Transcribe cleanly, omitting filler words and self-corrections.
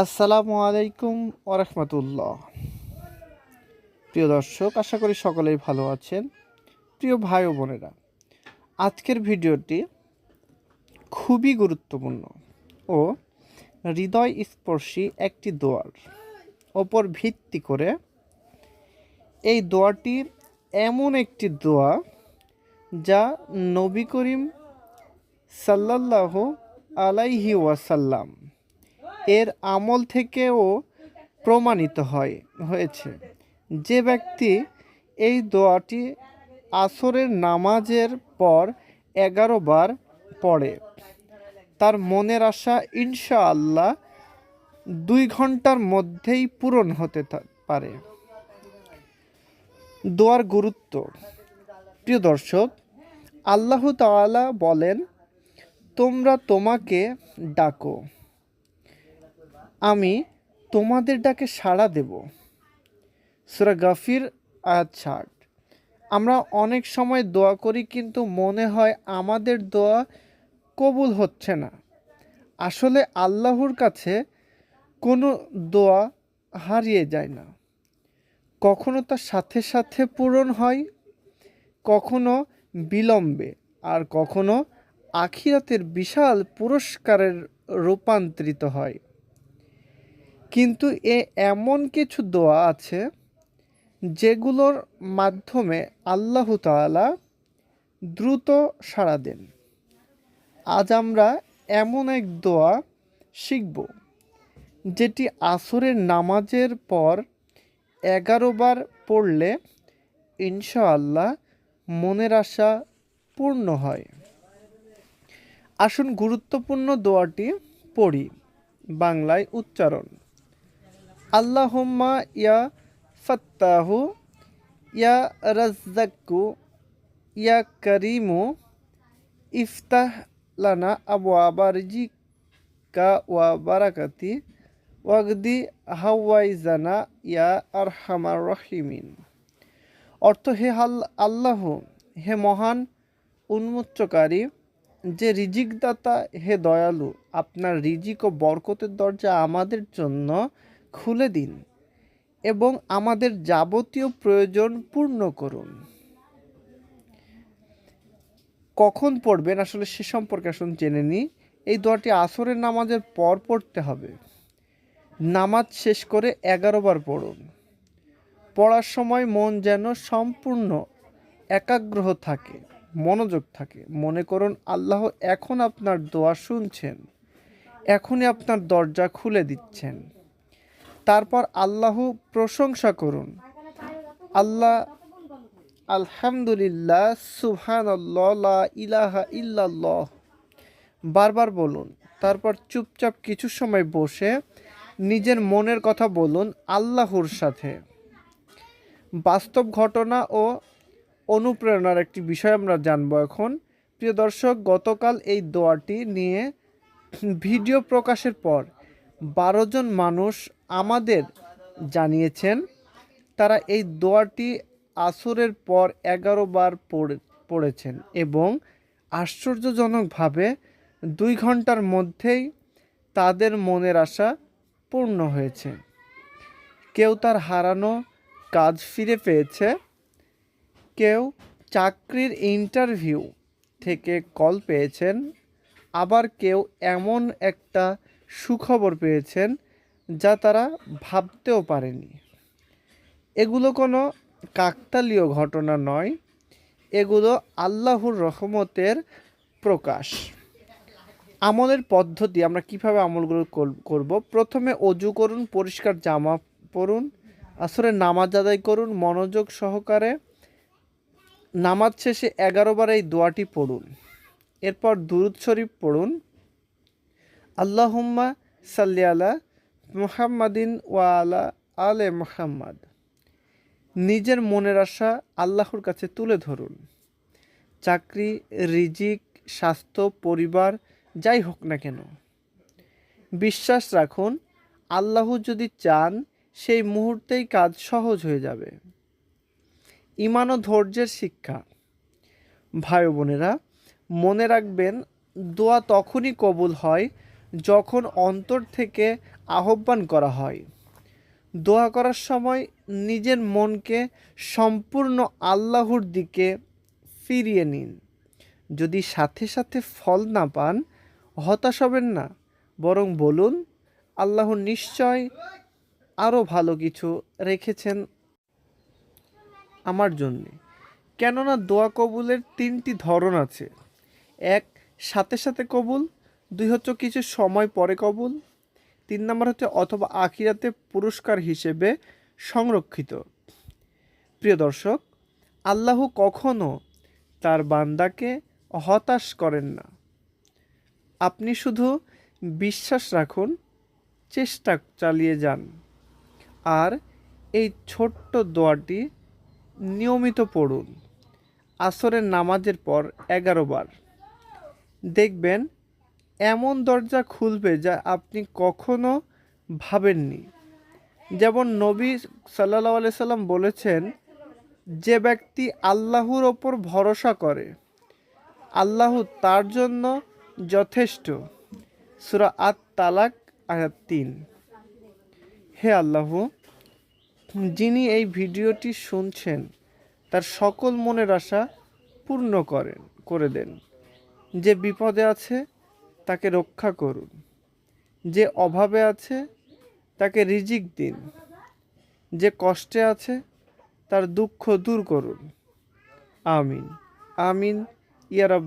আসসালামু আলাইকুম ওরহমতুল্লাহ। প্রিয় দর্শক, আশা করি সকলেই ভালো আছেন। প্রিয় ভাই ও বোনেরা, আজকের ভিডিওটি খুবই গুরুত্বপূর্ণ ও হৃদয়স্পর্শী একটি দোয়ার ওপর ভিত্তি করে। এই দোয়াটি এমন একটি দোয়া যা নবী করিম সাল্লাল্লাহু আলাইহি ওয়াসাল্লাম এর আমল থেকেও প্রমাণিত হয়েছে। যে ব্যক্তি এই দোয়াটি আসরের নামাজের পর 11 বার পড়ে, তার মনের আশা ইনশাআল্লাহ 2 ঘন্টার মধ্যেই পূরণ হতে পারে। দোয়ার গুরুত্ব। প্রিয় দর্শক, আল্লাহ তাআলা বলেন, তোমরা তোমাকে ডাকো, আমি তোমাদের ডাকে সাড়া দেব। সূরা গাফির আয়াত 60। আমরা অনেক সময় দোয়া করি, কিন্তু মনে হয় আমাদের দোয়া কবুল হচ্ছে না। আসলে আল্লাহর কাছে কোনো দোয়া হারিয়ে যায় না। কখনো তার সাথে সাথে পূরণ হয়, কখনো বিলম্বে, আর কখনো আখিরাতের বিশাল পুরস্কারের রূপান্তরিত হয়। কিন্তু এমন কিছু দোয়া আছে যেগুলোর মাধ্যমে আল্লাহ তাআলা দ্রুত সাড়া দেন। আজ আমরা এমন এক দোয়া শিখব যেটি আসরের নামাজের পর 11 বার পড়লে ইনশাআল্লাহ মনের আশা পূর্ণ হয়। আসুন গুরুত্বপূর্ণ দোয়াটি পড়ি। বাংলায় উচ্চারণ: আল্লাহুম্মা ইয়া ফাত্তাহু ইয়া রাজ্জাকু ইয়া কারিমু ইফতাহ লানা আবওয়াবা রিজিকা ওয়া বারাকাতি ওয়াগদি হাওয়াইজানা ইয়া আরহামার রহিমিন। অর্থ: হে আল্লাহ, হে মহান উন্মোচকারী, যে রিজিকদাতা, হে দয়ালু, আপনার রিজিক ও বরকতের দরজা আমাদের জন্য খুলে দিন এবং আমাদের যাবতীয় প্রয়োজন পূর্ণ করুন। কখন পড়বেন আসলে সে সম্পর্কে আসুন জেনে নিই। এই দোয়াটি আসরের নামাজের পর পড়তে হবে। নামাজ শেষ করে 11 বার পড়ুন। পড়ার সময় মন যেন সম্পূর্ণ একাগ্র থাকে, মনোযোগ থাকে। মনে করুন আল্লাহ এখন আপনার দোয়া শুনছেন, এখনই আপনার দরজা খুলে দিচ্ছেন। তারপর আল্লাহ প্রশংসা করুন। আল্লাহ, আলহামদুলিল্লাহ, সুবহানাল্লাহ, লা ইলাহা ইল্লাল্লাহ বারবার বলুন। তারপর চুপচাপ কিছু সময় বসে নিজের মনের কথা বলুন আল্লাহর সাথে। বাস্তব ঘটনা ও অনুপ্রেরণার একটি বিষয় আমরা জানবো এখন। প্রিয় দর্শক, গতকাল এই দোয়াটি নিয়ে ভিডিও প্রকাশের পর 12 জন মানুষ আমাদের জানিয়েছেন তারা এই দোয়াটি আসরের পর 11 বার পড়েছেন এবং আশ্চর্যজনকভাবে 2 ঘন্টার মধ্যেই তাদের মনের আশা পূর্ণ হয়েছে। কেউ তার হারানো কাজ ফিরে পেয়েছে, কেউ চাকরির ইন্টারভিউ থেকে কল পেয়েছেন, আবার কেউ এমন একটা সুখবর পেয়েছেন যা তারা ভাবতেও পারেনি। এগুলো কোনো কাকতালীয় ঘটনা নয়, এগুলো আল্লাহর রহমতের প্রকাশ। আমলের পদ্ধতি, আমরা কিভাবে আমলগুলো করব। প্রথমে অজু করুন, পরিষ্কার জামা পরুন, আসরে নামাজ আদায় করুন মনোযোগ সহকারে। নামাজ শেষে 11 বার এই দোয়াটি পড়ুন। এরপর দুরূদ শরীফ পড়ুন। আল্লাহুম্মা সাল্লি আলা মুহাম্মাদিন ওয়া আলা আলে মুহাম্মাদ। নিজের মনের আশা আল্লাহর কাছে তুলে ধরুন। চাকরি, রিজিক, স্বাস্থ্য, পরিবার যাই হোক না কেন, বিশ্বাস রাখুন আল্লাহ যদি চান সেই মুহূর্তেই কাজ সহজ হয়ে যাবে। ঈমান ও ধৈর্যের শিক্ষা। ভাই বোনেরা, মনে রাখবেন দোয়া তখনই কবুল হয় যখন অন্তর থেকে আহ্বান করা হয়। দোয়া করার সময় নিজের মনকে সম্পূর্ণ আল্লাহর দিকে ফিরিয়ে নিন। যদি সাথে সাথে ফল না পান, হতাশ হবেন না, বরং বলুন, আল্লাহ নিশ্চয় আরও ভালো কিছু রেখেছেন আমার জন্যে। কেননা দোয়া কবুলের 3টি ধরন আছে। 1, সাথে সাথে কবুল। 2 হচ্ছে কিছু সময় পরে কবুল। 3 নম্বর হচ্ছে অথবা আখিরাতে পুরস্কার হিসেবে সংরক্ষিত। প্রিয় দর্শক, আল্লাহ কখনো তার বান্দাকে হতাশ করেন না। আপনি শুধু বিশ্বাস রাখুন, চেষ্টা চালিয়ে যান, আর এই ছোট্ট দোয়াটি নিয়মিত পড়ুন আসরের নামাজের পর 11 বার। দেখবেন এমন দরজা খুলবে যা আপনি কখনো ভাবেননি। যেমন নবী সাল্লাল্লাহু আলাইহি সাল্লাম বলেছেন, যে ব্যক্তি আল্লাহর ওপর ভরসা করে, আল্লাহ তার জন্য যথেষ্ট। সূরা আত-তালাক আয়াত 3। হে আল্লাহ, যিনি এই ভিডিওটি শুনছেন তার সকল মনের আশা পূর্ণ করে দেন। যে বিপদে আছে তাকে রক্ষা করুন, যে অভাবে আছে তাকে রিজিক দিন, যে কষ্টে আছে তার দুঃখ দূর করুন। আমিন আমিন ইয়া রাব্বি।